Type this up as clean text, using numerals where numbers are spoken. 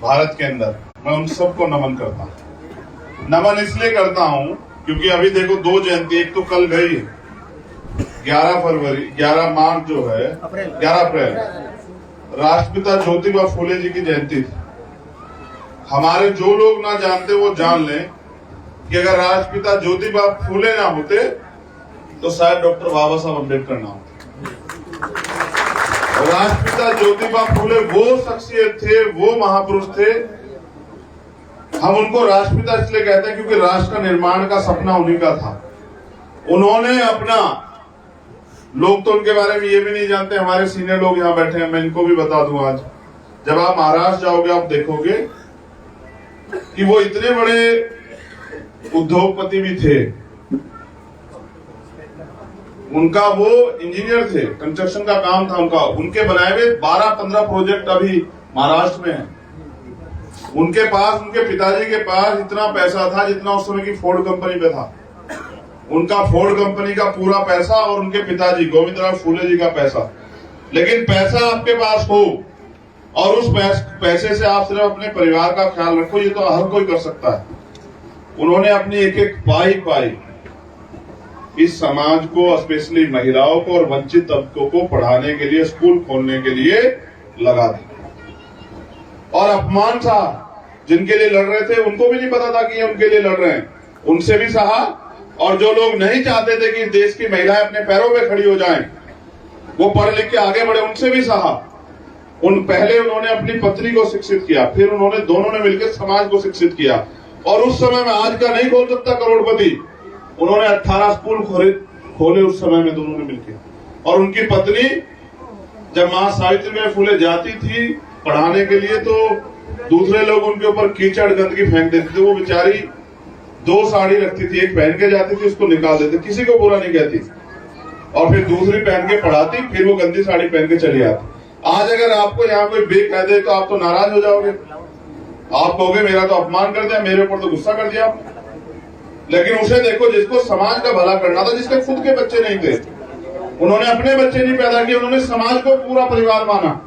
भारत के अंदर, मैं उन सबको नमन करता हूँ। नमन इसलिए करता हूँ क्योंकि अभी देखो 2 जयंती, एक तो कल गई 11 मार्च जो है 11 अप्रैल राष्ट्रपिता ज्योतिबा फूले जी की जयंती थी। हमारे जो लोग ना जानते वो जान लें कि अगर राष्ट्रपिता ज्योतिबा फूले ना होते तो शायद डॉक्टर बाबा साहब अम्बेडकर ना होते। राष्ट्रपिता ज्योतिबा फूले वो शख्सियत थे, वो महापुरुष थे। हम उनको राष्ट्रपिता इसलिए कहते हैं क्योंकि राष्ट्र का निर्माण का सपना उन्हीं का था। उन्होंने अपना, लोग तो उनके बारे में ये भी नहीं जानते, हमारे सीनियर लोग यहाँ बैठे हैं, मैं इनको भी बता दूं। आज जब आप महाराष्ट्र जाओगे आप देखोगे कि वो इतने बड़े उद्योगपति भी थे। उनका वो इंजीनियर थे, कंस्ट्रक्शन का काम था उनका। उनके बनाए हुए 12-15 प्रोजेक्ट अभी महाराष्ट्र में हैं। उनके पास, उनके पिताजी के पास इतना पैसा था जितना उस समय की फोर्ड कंपनी पे था। उनका फोर्ड कंपनी का पूरा पैसा और उनके पिताजी गोविंदराव फूले जी का पैसा। लेकिन पैसा आपके पास हो और उस पैसे से आप सिर्फ अपने परिवार का ख्याल रखो, ये तो हर कोई कर सकता है। उन्होंने अपनी एक एक पाई इस समाज को, स्पेशली महिलाओं को और वंचित तबकों को पढ़ाने के लिए, स्कूल खोलने के लिए लगा दी। और अपमान सहा, जिनके लिए लड़ रहे थे उनको भी नहीं पता था कि ये उनके लिए लड़ रहे हैं, उनसे भी सहा। और जो लोग नहीं चाहते थे कि देश की महिलाएं अपने पैरों पे खड़ी हो जाएं, वो पढ़ लिख के आगे बढ़े, उनसे भी सहा। पहले उन्होंने अपनी पत्नी को शिक्षित किया, फिर उन्होंने दोनों ने मिलकर समाज को शिक्षित किया। और उस समय में आज का नहीं खोल सकता करोड़पति, उन्होंने 18 स्कूल खोले उस समय में दोनों ने मिलकर। और उनकी पत्नी जब मां सावित्रीबाई फूले जाती थी पढ़ाने के लिए तो दूसरे लोग उनके ऊपर कीचड़ गंदगी फेंक देते थे। वो बेचारी 2 साड़ी रखती थी, एक पहन के जाती थी, उसको निकाल देते, किसी को बुरा नहीं कहती, और फिर दूसरी पहन के पढ़ाती, फिर वो गंदी साड़ी पहन के चली आती। आज अगर आपको यहाँ कोई बे कह दे तो आप तो नाराज हो जाओगे, आप कहोगे मेरा तो अपमान कर दिया, मेरे ऊपर तो गुस्सा कर दिया आपने। लेकिन उसे देखो जिसको समाज का भला करना था, जिसके खुद के बच्चे नहीं थे, उन्होंने अपने बच्चे नहीं पैदा किए, उन्होंने समाज को पूरा परिवार माना।